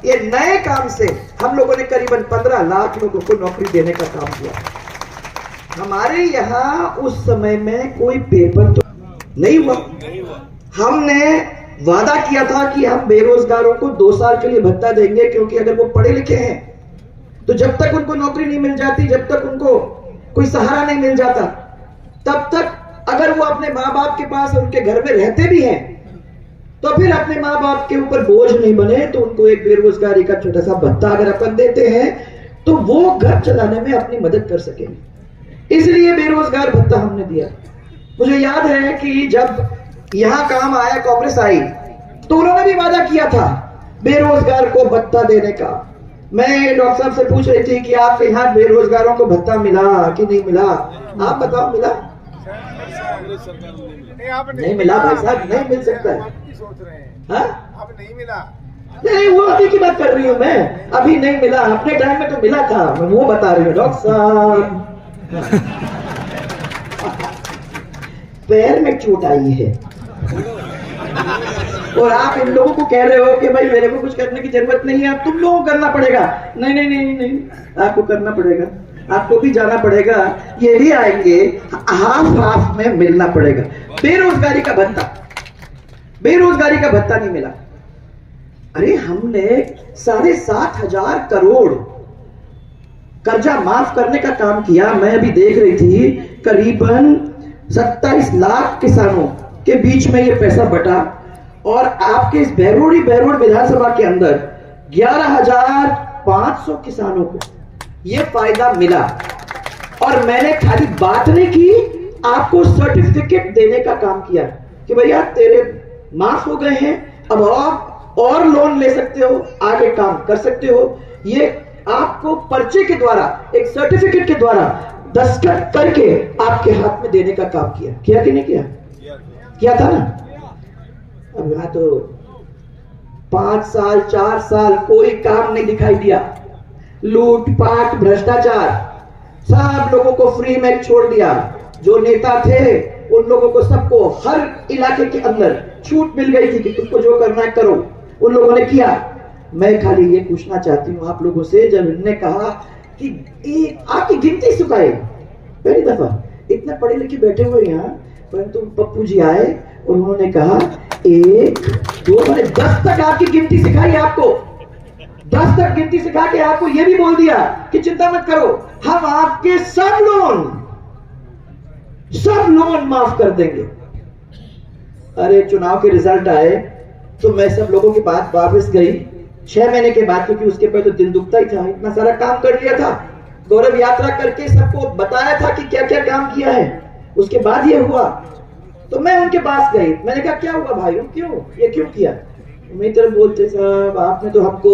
ये नए काम से हम लोगों ने करीबन 15 लाख लोगों को नौकरी देने का काम किया। हमारे यहाँ उस समय में कोई पेपर तो नहीं हुआ। हमने वादा किया था कि हम बेरोजगारों को 2 साल के लिए भत्ता देंगे, क्योंकि अगर वो पढ़े लिखे हैं तो जब तक उनको नौकरी नहीं मिल जाती, जब तक उनको कोई सहारा नहीं मिल जाता, तब तक अगर वो अपने माँ बाप के पास उनके घर में रहते भी हैं तो फिर अपने माँ बाप के ऊपर बोझ नहीं बने, तो उनको एक बेरोजगारी का छोटा सा भत्ता अगर अपन देते हैं तो वो घर चलाने में अपनी मदद कर सकेंगे। इसलिए बेरोजगार भत्ता हमने दिया। मुझे याद है कि जब यहां काम आया, कांग्रेस आई, तो उन्होंने भी वादा किया था बेरोजगार को भत्ता देने का। मैं डॉक्टर साहब से पूछ रही थी कि आपके यहाँ बेरोजगारों को भत्ता मिला कि नहीं मिला? आप बताओ, मिला? नहीं मिला भाई साहब, नहीं मिल सकता है। अब नहीं मिला? नहीं, वो अभी की बात कर रही हूँ मैं, अभी नहीं मिला। अपने टाइम में तो मिला था, मैं वो बता रही हूँ डॉक्टर साहब। पैर में चोट आई है और आप इन लोगों को कह रहे हो कि भाई मेरे को कुछ करने की जरूरत नहीं है, अब तुम लोगों को करना पड़ेगा। नहीं नहीं नहीं नहीं, आपको करना पड़ेगा, आपको भी जाना पड़ेगा, ये भी आएंगे, हाफ हाफ में मिलना पड़ेगा। बेरोजगारी का भत्ता, बेरोजगारी का भत्ता नहीं मिला। अरे हमने 7,500 करोड़ कर्जा माफ करने का काम किया। मैं अभी देख रही थी करीबन 27 लाख किसानों के बीच में ये पैसा बटा, और आपके इस बहरोड विधानसभा के अंदर 11,500 किसानों को ये फायदा मिला। और मैंने खाली बात नहीं की, आपको सर्टिफिकेट देने का काम किया कि भैया तेरे माफ हो गए हैं, अब आप और लोन ले सकते हो, आगे काम कर सकते हो। ये आपको पर्चे के द्वारा, एक सर्टिफिकेट के द्वारा दस्तखत करके आपके हाथ में देने का काम किया। किया कि नहीं किया? किया था ना। अब यहाँ तो 5 साल 4 साल कोई काम नहीं दिखाई दिया। लूटपाट, भ्रष्टाचार, सब लोगों को फ्री में छोड़ दिया। जो नेता थे उन लोगों को, सबको हर इलाके के अंदर छूट मिल गई थी कि तुमको जो करना है करो, उन लोगों ने किया। मैं खाली ये पूछना चाहती हूँ आप लोगों से, जब इन्होंने कहा कि आपकी गिनती सुखाए, पहली दफा इतने पढ़े लिखे बैठे हुए यहाँ, परंतु पप्पू जी आए और उन्होंने कहा 1 2 मैंने 10 तक आपकी गिनती सिखाई आपको, 10 तक गिनती सिखा के आपको ये भी बोल दिया कि चिंता मत करो, हम आपके सब लोन माफ कर देंगे। अरे चुनाव के रिजल्ट आए तो मैं सब लोगों के पास वापस गई 6 महीने के बाद, क्योंकि उसके पहले तो दिल दुखता ही था, इतना सारा काम कर लिया था, गौरव यात्रा करके सबको बताया था कि क्या क्या काम किया है, उसके बाद ये हुआ। तो मैं उनके पास गई, मैंने कहा क्या हुआ भाइयों, क्यों किया? मेरी तरफ बोलते साहब आपने तो हमको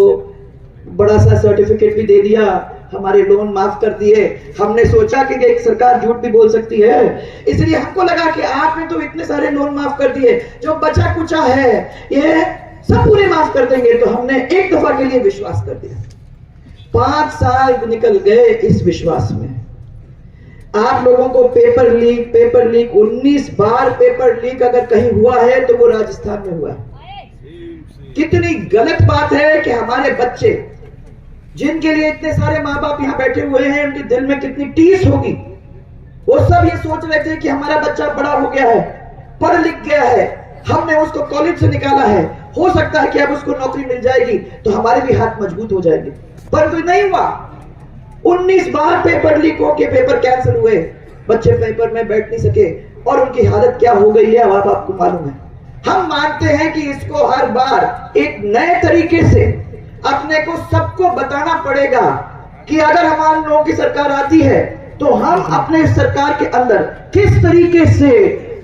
बड़ा सा सर्टिफिकेट भी दे दिया, हमारे लोन माफ कर दिए, हमने सोचा कि एक सरकार झूठ भी बोल सकती है, इसलिए हमको लगा कि आपने तो इतने सारे लोन माफ कर दिए, जो बचा कुचा है ये सब पूरे माफ कर देंगे। तो हमने एक दफा के लिए विश्वास कर दिया। 5 साल निकल गए इस विश्वास में। आप लोगों को पेपर लीक 19 बार पेपर लीक अगर कहीं हुआ है तो वो राजस्थान में हुआ है। कितनी गलत बात है कि हमारे बच्चे, जिनके लिए इतने सारे माँ बाप यहाँ बैठे हुए हैं, उनके दिल में कितनी टीस होगी। वो सब ये सोच रहे थे कि हमारा बच्चा बड़ा हो गया है, पढ़ लिख गया है, हमने उसको कॉलेज से निकाला है, हो सकता है कि अब उसको नौकरी मिल जाएगी तो हमारे भी हाथ मजबूत हो जाएंगे, परंतु नहीं हुआ। 19 बार पेपर लीक होके पेपर कैंसिल हुए, बच्चे पेपर में बैठ नहीं सके और उनकी हालत क्या हो गई है अब आपको मालूम है। हम मानते हैं कि इसको हर बार एक नए तरीके से अपने को सबको बताना पड़ेगा कि अगर हमारे लोगों की सरकार आती है तो हम अपने सरकार के अंदर किस तरीके से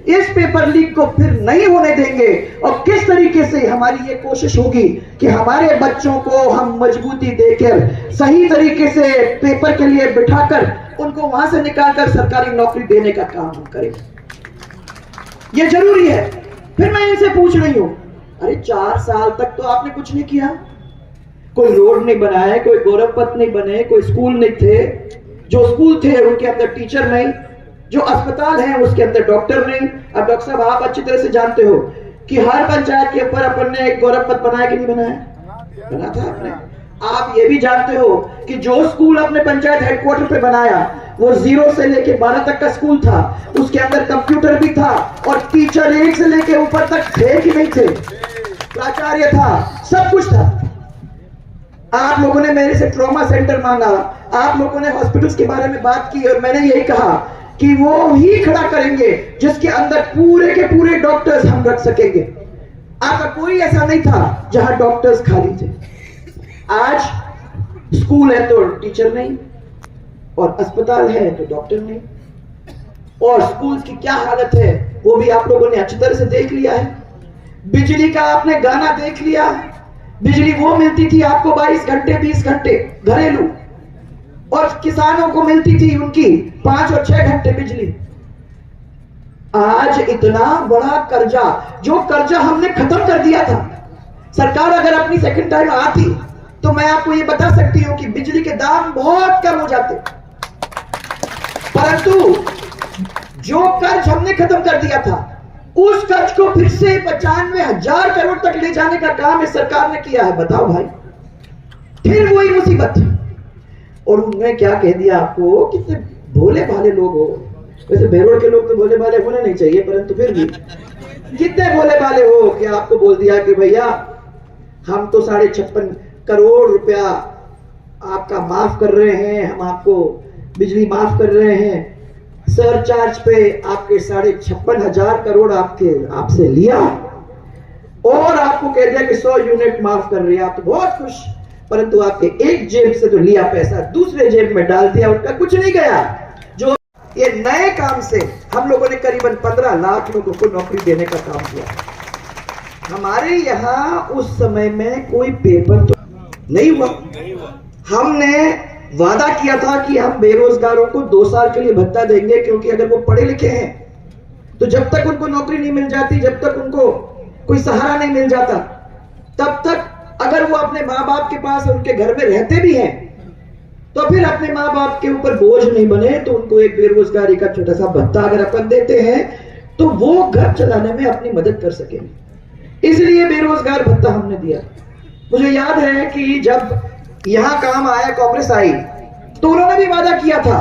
इस पेपर लीक को फिर नहीं होने देंगे, और किस तरीके से हमारी ये कोशिश होगी कि हमारे बच्चों को हम मजबूती देकर सही तरीके से पेपर के लिए बिठाकर उनको वहां से निकालकर सरकारी नौकरी देने का काम हम करेंगे। ये जरूरी है। फिर मैं इनसे पूछ रही हूं, अरे 4 साल तक तो आपने कुछ नहीं किया, कोई रोड नहीं बनाए, कोई गौरव पथ नहीं बने, कोई स्कूल नहीं थे, जो स्कूल थे उनके अंदर टीचर नहीं, जो अस्पताल है उसके अंदर डॉक्टर नहीं। अब डॉक्टर साहब आप अच्छी तरह से जानते हो कि हर पंचायत के ऊपर अपन ने एक गौरव पथ बनाया कि नहीं बनाया? बना था आपने। आप ये भी जानते हो कि जो स्कूल अपने पंचायत हेडक्वार्टर पे बनाया वो 0 से लेके 12 तक का स्कूल था, उसके अंदर कंप्यूटर भी था और टीचर 1 से लेके ऊपर तक थे कि नहीं थे, प्राचार्य था, सब कुछ था। आप लोगों ने मेरे से ट्रॉमा सेंटर मांगा, आप लोगों ने हॉस्पिटल्स के बारे में बात की और मैंने यही कहा कि वो ही खड़ा करेंगे जिसके अंदर पूरे के पूरे डॉक्टर्स हम रख सकेंगे। आपका कोई ऐसा नहीं था जहां डॉक्टर्स खाली थे। आज स्कूल है तो टीचर नहीं और अस्पताल है तो डॉक्टर नहीं, और स्कूल की क्या हालत है वो भी आप लोगों ने अच्छी तरह से देख लिया है। बिजली का आपने गाना देख लिया। बिजली वो मिलती थी आपको 22 घंटे 20 घंटे घरेलू, और किसानों को मिलती थी उनकी 5 और 6 घंटे बिजली। आज इतना बड़ा कर्जा, जो कर्जा हमने खत्म कर दिया था, सरकार अगर अपनी सेकंड टाइम आती तो मैं आपको ये बता सकती हूं कि बिजली के दाम बहुत कम हो जाते। परंतु जो कर्ज हमने खत्म कर दिया था, उस कर्ज को फिर से 95,000 करोड़ तक ले जाने का काम इस सरकार ने किया है। बताओ भाई, फिर वही मुसीबत। और उन्होंने क्या कह दिया आपको, कितने भोले भाले लोग हो। वैसे बेरोड के लोग तो भोले भाले होने नहीं चाहिए, परंतु फिर भी कितने भोले भाले हो कि आपको बोल दिया कि भैया हम तो 56.5 करोड़ रुपया आपका माफ कर रहे हैं, हम आपको बिजली माफ कर रहे हैं, सरचार्ज पे आपके 56,500 करोड़ आपसे लिया और आपको कह दिया कि 100 यूनिट माफ कर रहे हैं। आप तो बहुत खुश, परंतु आपके एक जेब से तो लिया पैसा दूसरे जेब में डाल दिया, उनका कुछ नहीं गया। जो ये नए काम से हम लोगों ने करीबन 15 लाख लोगों को नौकरी देने का काम किया। हमारे यहाँ उस समय में कोई पेपर तो नहीं हुआ। हमने वादा किया था कि हम बेरोजगारों को 2 साल के लिए भत्ता देंगे, क्योंकि अगर वो पढ़े लिखे हैं तो जब तक उनको नौकरी नहीं मिल जाती, जब तक उनको कोई सहारा नहीं मिल जाता, तब तक अगर वो अपने माँ बाप के पास उनके घर में रहते भी हैं तो फिर अपने माँ बाप के ऊपर बोझ नहीं बने, तो उनको एक बेरोजगारी का छोटा सा भत्ता अगर अपन देते हैं तो वो घर चलाने में अपनी मदद कर सकेंगे। इसलिए बेरोजगार भत्ता हमने दिया। मुझे याद है कि जब यहां काम आया, कांग्रेस आई, तो उन्होंने भी वादा किया था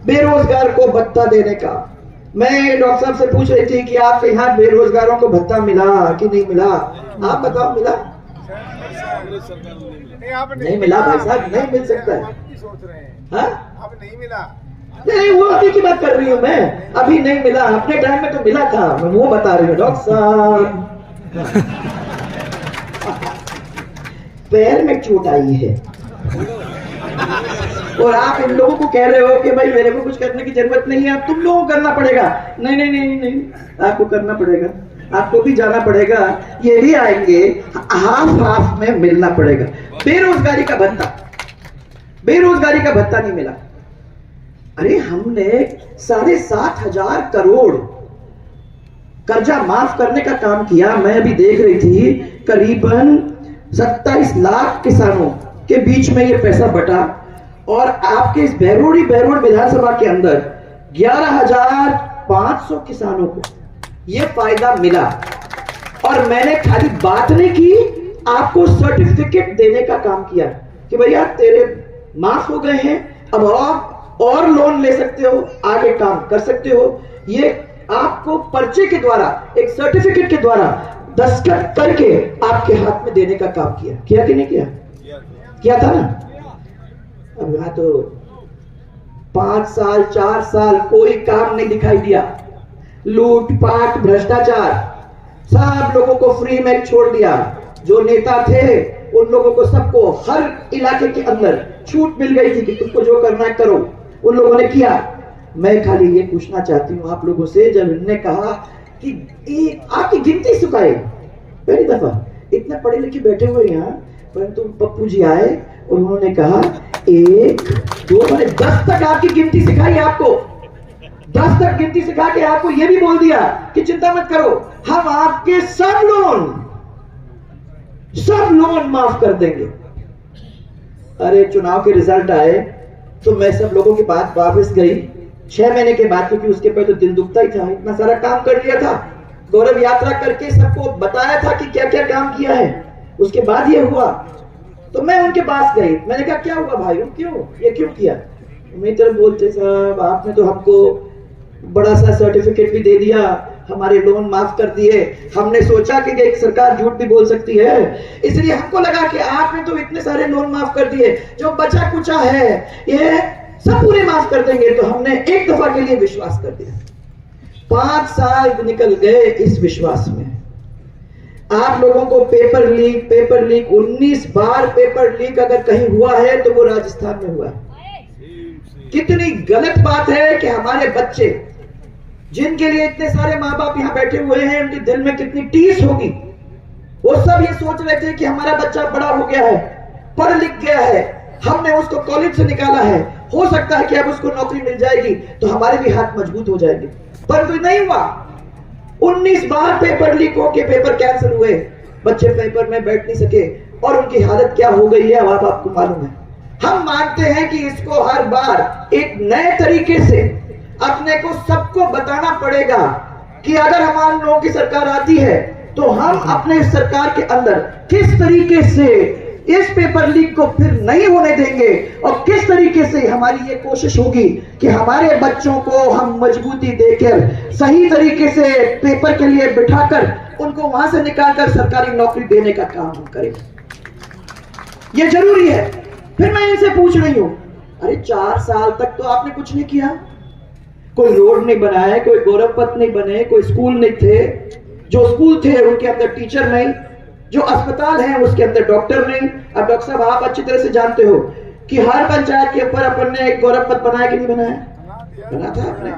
बेरोजगार को भत्ता देने का। मैं डॉक्टर साहब से पूछ रही थी कि आपके यहाँ बेरोजगारों को भत्ता मिला कि नहीं मिला, आप बताओ मिला? नहीं मिला भाई साहब, नहीं मिल सकता है। अब नहीं मिला? नहीं, वो अभी की बात कर रही हूँ मैं, अभी नहीं मिला, अपने टाइम में तो मिला था, मैं वो बता रही हूँ डॉक्टर साहब। पैर में चोट आई है और आप इन लोगों को कह रहे हो कि भाई मेरे को कुछ करने की जरूरत नहीं है, अब तुम लोगों को करना पड़ेगा। नहीं नहीं नहीं नहीं, आपको करना पड़ेगा, आपको भी जाना पड़ेगा, ये भी आएंगे, हाफ हाफ में मिलना पड़ेगा। बेरोजगारी का भत्ता, बेरोजगारी का भत्ता नहीं मिला। अरे हमने 7,500 करोड़ कर्जा माफ करने का काम किया। मैं अभी देख रही थी करीबन 27 लाख किसानों के बीच में ये पैसा बटा, और आपके इस बहरोड विधानसभा के अंदर 11,500 किसानों को ये फायदा मिला। और मैंने खाली बात नहीं की, आपको सर्टिफिकेट देने का काम किया कि भैया तेरे माफ हो गए हैं, अब आप और लोन ले सकते हो, आगे काम कर सकते हो। ये आपको पर्चे के द्वारा, एक सर्टिफिकेट के द्वारा दस्तखत करके आपके हाथ में देने का काम किया। किया कि नहीं किया? किया था ना। अब यहाँ तो 5 साल 4 साल कोई काम नहीं दिखाई दिया। लूटपाट, भ्रष्टाचार, सब लोगों को फ्री में छोड़ दिया। जो नेता थे उन लोगों को, सबको हर इलाके के अंदर छूट मिल गई थी कि तुमको जो करना है करो, उन लोगों ने किया। मैं खाली ये पूछना चाहती हूँ आप लोगों से, जब इन्होंने कहा कि आपकी गिनती सुखाए, पहली दफा इतने पढ़े लिखे बैठे हुए यहाँ, परंतु पप्पू जी आए और उन्होंने कहा 1 2 मैंने 10 तक आपकी गिनती सिखाई आपको, 10 तक गिनती सिखा के आपको ये भी बोल दिया कि चिंता मत करो, हम आपके सब लोन माफ कर देंगे। अरे चुनाव के रिजल्ट आए तो मैं सब लोगों के पास वापस गई 6 महीने के बाद, क्योंकि उसके पहले तो दिल दुखता ही था, इतना सारा काम कर लिया था, गौरव यात्रा करके सबको बताया था कि क्या क्या काम किया है, उसके बाद ये हुआ। तो मैं उनके पास गई, मैंने कहा क्या हुआ भाइयों, क्यों ये क्यों किया? मेरी तरफ बोलते साहब आपने तो हमको बड़ा सा सर्टिफिकेट भी दे दिया, हमारे लोन माफ कर दिए, हमने सोचा कि एक सरकार झूठ भी बोल सकती है, इसलिए हमको लगा कि आपने तो इतने सारे लोन माफ कर दिए, जो बचा कुचा है ये सब पूरे माफ कर देंगे। तो हमने एक दफा के लिए विश्वास कर दिया। 5 साल निकल गए इस विश्वास में। आप लोगों को पेपर लीक 19 बार पेपर लीक अगर कहीं हुआ है तो वो राजस्थान में हुआ है। कितनी गलत बात है कि हमारे बच्चे जिनके लिए इतने सारे माँ बाप यहाँ बैठे हुए हैं, उनके दिल में कितनी टीस होगी। वो सब ये सोच रहे थे कि हमारा बच्चा बड़ा हो गया है, पढ़ लिख गया है, हमने उसको कॉलेज से निकाला है, हो सकता है कि अब उसको नौकरी मिल जाएगी तो हमारे भी हाथ मजबूत हो जाएंगे, परंतु नहीं हुआ। 19 बार पेपर लीक होके पेपर कैंसिल हुए, बच्चे पेपर में बैठ नहीं सके और उनकी हालत क्या हो गई है अब आपको मालूम है। हम मानते हैं कि इसको हर बार एक नए तरीके से अपने को सबको बताना पड़ेगा कि अगर हमारे लोगों की सरकार आती है तो हम अपने सरकार के अंदर किस तरीके से इस पेपर लीक को फिर नहीं होने देंगे और किस तरीके से हमारी ये कोशिश होगी कि हमारे बच्चों को हम मजबूती देकर सही तरीके से पेपर के लिए बिठाकर उनको वहां से निकालकर सरकारी नौकरी देने का काम हम करेंगे। ये जरूरी है। फिर मैं इनसे पूछ रही हूं, अरे 4 साल तक तो आपने कुछ नहीं किया, कोई रोड नहीं बनाए, कोई गौरव पथ नहीं बने, कोई स्कूल नहीं थे, जो स्कूल थे उनके अंदर टीचर नहीं, जो अस्पताल है उसके अंदर डॉक्टर नहीं। अब डॉक्टर साहब आप अच्छी तरह से जानते हो कि हर पंचायत के ऊपर अपन ने एक गौरव पथ बनाया कि नहीं बनाया? बना था आपने।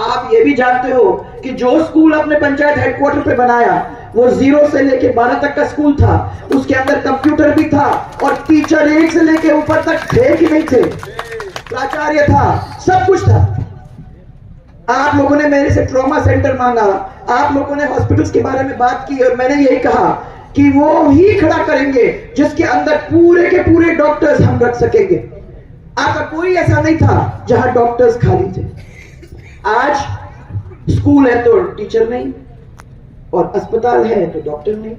आप ये भी जानते हो कि जो स्कूल अपने पंचायत हेडक्वार्टर पे बनाया वो 0 से लेके 12 तक का स्कूल था, उसके अंदर कंप्यूटर भी था और टीचर 1 से लेके ऊपर तक थे कि नहीं थे, प्राचार्य था, सब कुछ था। आप लोगों ने मेरे से ट्रॉमा सेंटर मांगा, आप लोगों ने हॉस्पिटल्स के बारे में बात की और मैंने यही कहा कि वो ही खड़ा करेंगे जिसके अंदर पूरे के पूरे डॉक्टर्स हम रख सकेंगे। आपका कोई ऐसा नहीं था जहां डॉक्टर्स खाली थे। आज स्कूल है तो टीचर नहीं और अस्पताल है तो डॉक्टर नहीं,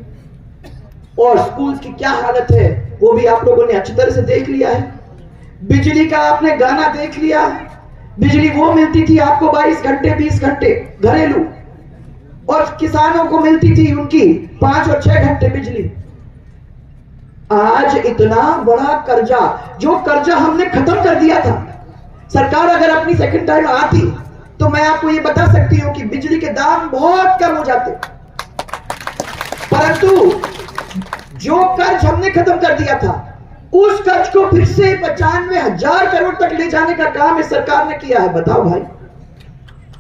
और स्कूल की क्या हालत है वो भी आप लोगों ने अच्छी तरह से देख लिया है। बिजली का आपने गाना देख लिया। बिजली वो मिलती थी आपको 22 घंटे 20 घंटे घरेलू, और किसानों को मिलती थी उनकी 5 और 6 घंटे बिजली। आज इतना बड़ा कर्जा, जो कर्जा हमने खत्म कर दिया था, सरकार अगर अपनी सेकंड टाइम आती तो मैं आपको ये बता सकती हूं कि बिजली के दाम बहुत कम हो जाते। परंतु जो कर्ज हमने खत्म कर दिया था उस कर्ज को फिर से 95,000 करोड़ तक ले जाने का काम इस सरकार ने किया है। बताओ भाई,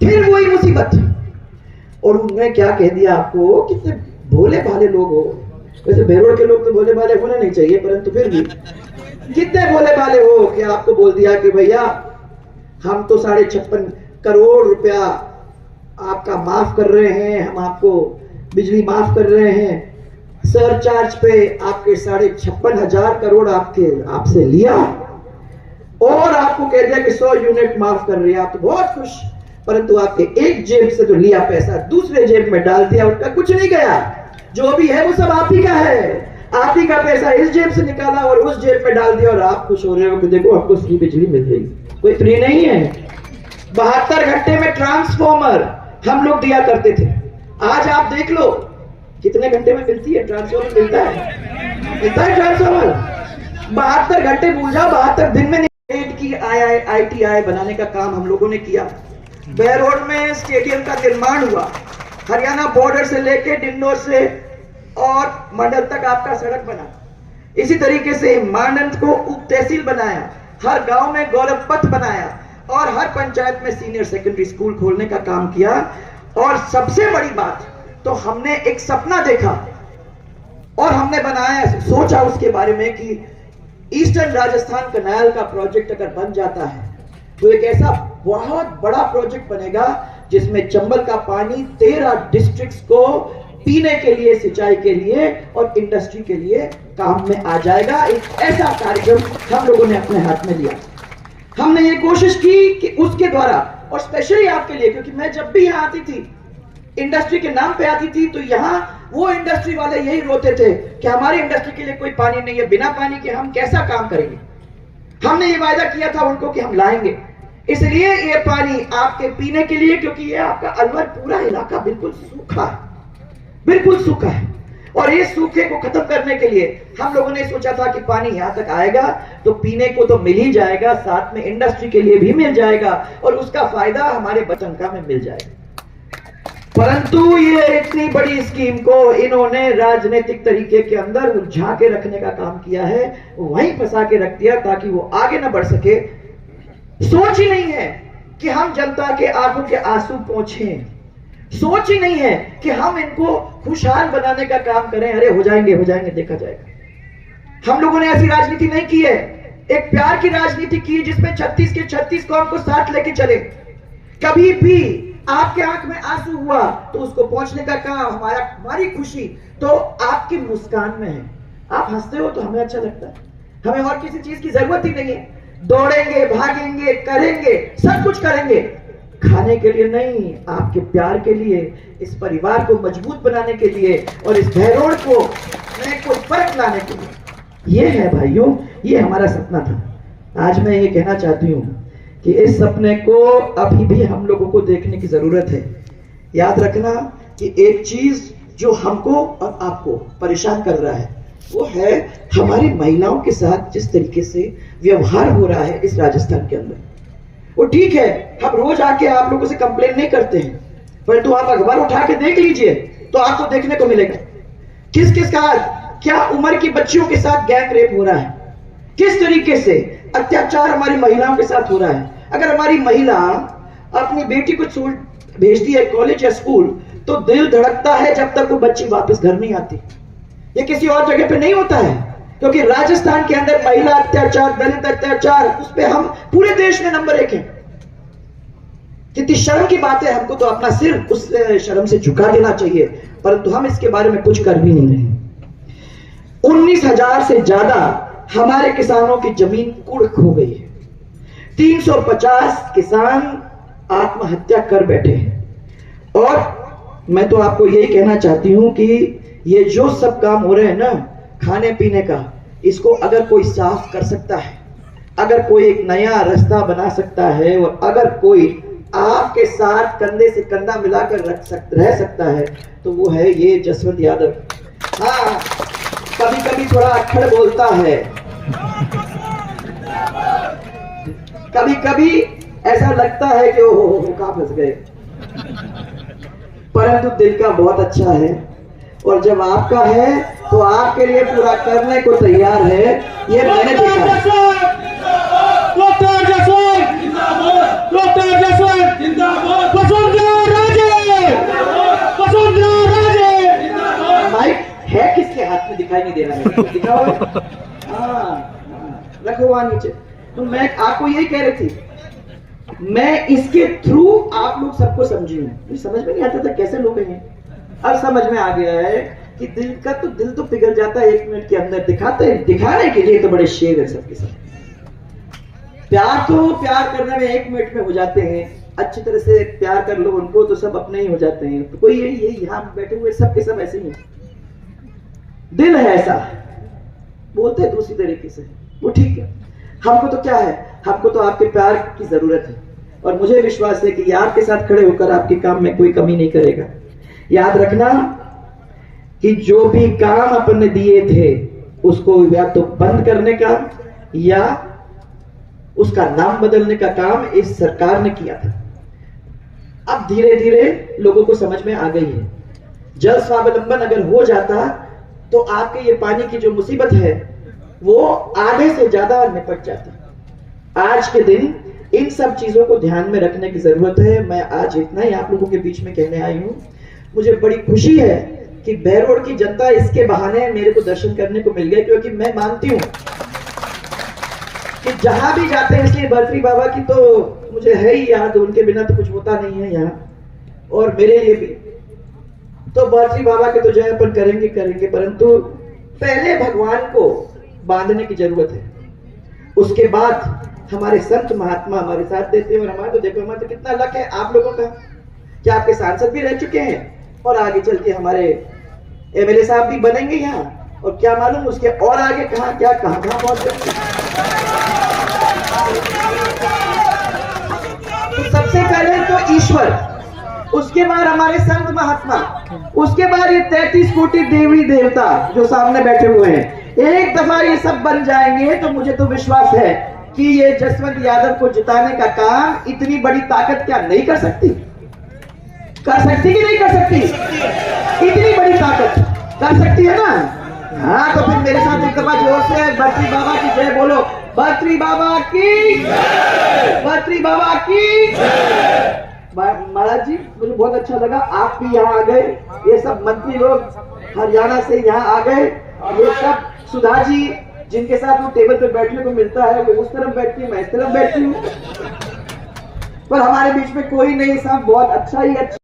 फिर वही मुसीबत। और उन्होंने क्या कह दिया आपको, कितने भोले भाले लोग हो। वैसे बेरोड के लोग तो भोले भाले होने नहीं चाहिए, परंतु फिर भी कितने भोले भाले हो कि आपको बोल दिया कि भैया हम तो 56.5 करोड़ रुपया आपका माफ कर रहे हैं, हम आपको बिजली माफ कर रहे हैं, सरचार्ज पे आपके 56,500 करोड़ आपसे लिया और आपको कह दिया कि 100 यूनिट माफ कर रही है। आप तो बहुत खुश, परंतु आपके एक जेब से तो लिया पैसा दूसरे जेब में डाल दिया, उनका कुछ नहीं गया। जो भी है वो सब आप ही का है। आप ही का पैसा इस जेब से निकाला और उस जेब में डाल दिया और आप खुश हो रहे हो कि देखो आपको फ्री बिजली मिल रही। कोई फ्री नहीं है। 72 घंटे में ट्रांसफॉर्मर हम लोग दिया करते थे, आज आप देख लो कितने घंटे में मिलती है ट्रांसफॉर्मर। मिलता है ट्रांसफॉर्मर। 72 घंटे पूछा, 72 दिन में की ITI बनाने का काम हम लोगों ने किया। बेरोड में स्टेडियम का निर्माण हुआ, हरियाणा बॉर्डर से लेके डिंडोर से और मंडल तक आपका सड़क बना। इसी तरीके से मानंद को उप तहसील बनाया, हर गांव में गौरव पथ बनाया और हर पंचायत में सीनियर सेकेंडरी स्कूल खोलने का काम किया। और सबसे बड़ी बात तो हमने एक सपना देखा और हमने बनाया, सोचा उसके बारे में कि ईस्टर्न राजस्थान कैनाल का प्रोजेक्ट अगर बन जाता है तो एक ऐसा बहुत बड़ा प्रोजेक्ट बनेगा जिसमें चंबल का पानी 13 डिस्ट्रिक्ट्स को पीने के लिए, सिंचाई के लिए और इंडस्ट्री के लिए काम में आ जाएगा। एक ऐसा कार्यक्रम हम लोगों ने अपने हाथ में लिया। हमने ये कोशिश की कि उसके द्वारा, और स्पेशली आपके लिए, क्योंकि मैं जब भी यहाँ आती थी इंडस्ट्री के नाम पे आती थी तो यहाँ वो इंडस्ट्री वाले यही रोते थे कि हमारी इंडस्ट्री के लिए कोई पानी नहीं है, बिना पानी के हम कैसा काम करेंगे। हमने ये वायदा किया था उनको कि हम लाएंगे, इसलिए ये पानी आपके पीने के लिए, क्योंकि ये आपका अलवर पूरा इलाका बिल्कुल सूखा है, बिल्कुल सूखा है। और ये सूखे को खत्म करने के लिए हम लोगों ने सोचा था कि पानी यहां तक आएगा तो पीने को तो मिल ही जाएगा, साथ में इंडस्ट्री के लिए भी मिल जाएगा और उसका फायदा हमारे बचनका में मिल जाएगा। परंतु ये इतनी बड़ी स्कीम को इन्होंने राजनीतिक तरीके के अंदर उलझा के रखने का काम किया है, वहीं फंसा के रख दिया ताकि वो आगे ना बढ़ सके। सोच ही नहीं है कि हम जनता के आंखों के आंसू पोंछें, सोच ही नहीं है कि हम इनको खुशहाल बनाने का काम करें। अरे हो जाएंगे देखा जाएगा। हम लोगों ने ऐसी राजनीति नहीं की है, एक प्यार की राजनीति की जिसमें 36 के 36 कौम को साथ लेके चले। कभी भी आपके आंख में आंसू हुआ तो उसको पहुंचने का काम, हमारी खुशी तो आपकी मुस्कान में है। आप हंसते हो तो हमें अच्छा लगता है, हमें और किसी चीज की जरूरत ही नहीं है। दौड़ेंगे, भागेंगे, करेंगे, सब कुछ करेंगे, खाने के लिए नहीं, आपके प्यार के लिए, इस परिवार को मजबूत बनाने के लिए और इस बहरोड को में कोई फर्क लाने के लिए। ये है भाइयों, ये हमारा सपना था। आज मैं ये कहना चाहती हूँ कि इस सपने को अभी भी हम लोगों को देखने की जरूरत है। याद रखना कि एक चीज जो हमको और आपको परेशान कर रहा है वो है हमारी महिलाओं के साथ जिस तरीके से व्यवहार हो रहा है इस राजस्थान के अंदर। वो ठीक है, हम रोज आके आप लोगों से कंप्लेन नहीं करते हैं, परंतु आप अखबार उठा के देख लीजिए तो आपको देखने को मिलेगा किस किस का क्या उम्र की बच्चियों के साथ गैंग रेप हो रहा है, किस तरीके से अत्याचार हमारी महिलाओं के साथ हो रहा है। अगर हमारी महिला अपनी बेटी को स्कूल भेजती है, कॉलेज या स्कूल, तो दिल धड़कता है जब तक वो बच्ची वापस घर नहीं आती। ये किसी और जगह पे नहीं होता है, क्योंकि राजस्थान के अंदर महिला अत्याचार, दलित अत्याचार, उस पे हम पूरे देश में नंबर 1 हैं। कितनी शर्म की बात है, हमको तो अपना सिर उस शर्म से झुका देना चाहिए, परंतु हम इसके बारे में कुछ कर भी नहीं रहे। 19,000 से ज्यादा हमारे किसानों की जमीन कुर्क हो गई है। 350 किसान आत्महत्या कर बैठे हैं। और मैं तो आपको यही कहना चाहती हूं कि ये जो सब काम हो रहे हैं ना, खाने पीने का, इसको अगर कोई साफ कर सकता है, अगर कोई एक नया रास्ता बना सकता है और अगर कोई आपके साथ कंधे से कंधा मिलाकर रह सकता है तो वो है ये जसवंत यादव। हाँ, कभी कभी थोड़ा अक्खड़ बोलता है, कभी कभी ऐसा लगता है कि ओहो कहां फंस गए, परंतु दिल का बहुत अच्छा है और जब आपका है तो आपके लिए पूरा करने को तैयार है। ये मैंने देखा है। माइक है किसके हाथ में दिखाई नहीं दे रहा है, दिखाओ। रखो वहां नीचे। तो मैं आपको यही कह रही थी, मैं इसके थ्रू आप लोग सबको समझी हूँ। समझ में नहीं आता था कैसे लोग हैं, अब समझ में आ गया है कि दिल तो पिघल जाता है 1 मिनट के अंदर। दिखाने के लिए तो बड़े शेर है सबके सब। प्यार करने में 1 मिनट में हो जाते हैं, अच्छी तरह से प्यार कर लो उनको तो सब अपने ही हो जाते हैं। तो कोई ये यहाँ बैठे हुए सबके सब ऐसे ही, दिल है ऐसा, बोलते हैं दूसरी तरीके से, वो ठीक है। हमको तो क्या है, हमको तो आपके प्यार की जरूरत है और मुझे विश्वास है कि ये आपके साथ खड़े होकर आपके काम में कोई कमी नहीं करेगा। याद रखना कि जो भी काम अपन ने दिए थे उसको या तो बंद करने का या उसका नाम बदलने का काम इस सरकार ने किया था। अब धीरे धीरे लोगों को समझ में आ गई है। जल स्वावलंबन अगर हो जाता तो आपके ये पानी की जो मुसीबत है वो आधे से ज्यादा निपट जाता। आज के दिन इन सब चीजों को ध्यान में रखने की जरूरत है। मैं आज इतना ही आप लोगों के बीच में कहने आई हूं। मुझे बड़ी खुशी है कि बहरोड की जनता इसके बहाने मेरे को दर्शन करने को मिल गए, क्योंकि मैं मानती हूं कि जहां भी जाते हैं, इसलिए भर्तृ बाबा की तो मुझे है ही याद, उनके बिना तो कुछ होता नहीं है यहाँ, और मेरे लिए भी तो भर्तृ बाबा के तो जय अपन करेंगे, परंतु पहले भगवान को बांधने की जरूरत है। उसके बाद हमारे संत महात्मा हमारे साथ देते हैं। और हमारा तो देखो, हमारा तो कितना लक है आप लोगों का कि आपके सांसद भी रह चुके हैं और आगे चल के हमारे एमएलए साहब भी बनेंगे यहाँ, और क्या मालूम उसके और आगे कहां क्या कहां पहुंच जाएंगे। तो सबसे पहले तो ईश्वर, उसके बाद हमारे संत महात्मा, उसके बाद ये 33 कोटि देवी देवता जो सामने बैठे हुए हैं। एक दफा ये सब बन जाएंगे तो मुझे तो विश्वास है कि ये जसवंत यादव को जिताने का काम इतनी बड़ी ताकत क्या नहीं कर सकती? कर सकती कि नहीं कर सकती? इतनी बड़ी ताकत कर सकती है ना। हाँ, तो फिर मेरे साथ एक दफा जोर से बर्त्री बाबा की जय बोलो। बर्त्री बाबा की, बर्त्री बाबा की। महाराज जी, मुझे बहुत अच्छा लगा आप भी यहाँ आ गए। ये सब मंत्री लोग हरियाणा से यहाँ आ गए। ये सब सुधा जी जिनके साथ वो टेबल पे बैठने को मिलता है, वो उस तरफ बैठती है, मैं इस तरफ बैठती हूँ, पर हमारे बीच में कोई नहीं। सब बहुत अच्छा ही अच्छा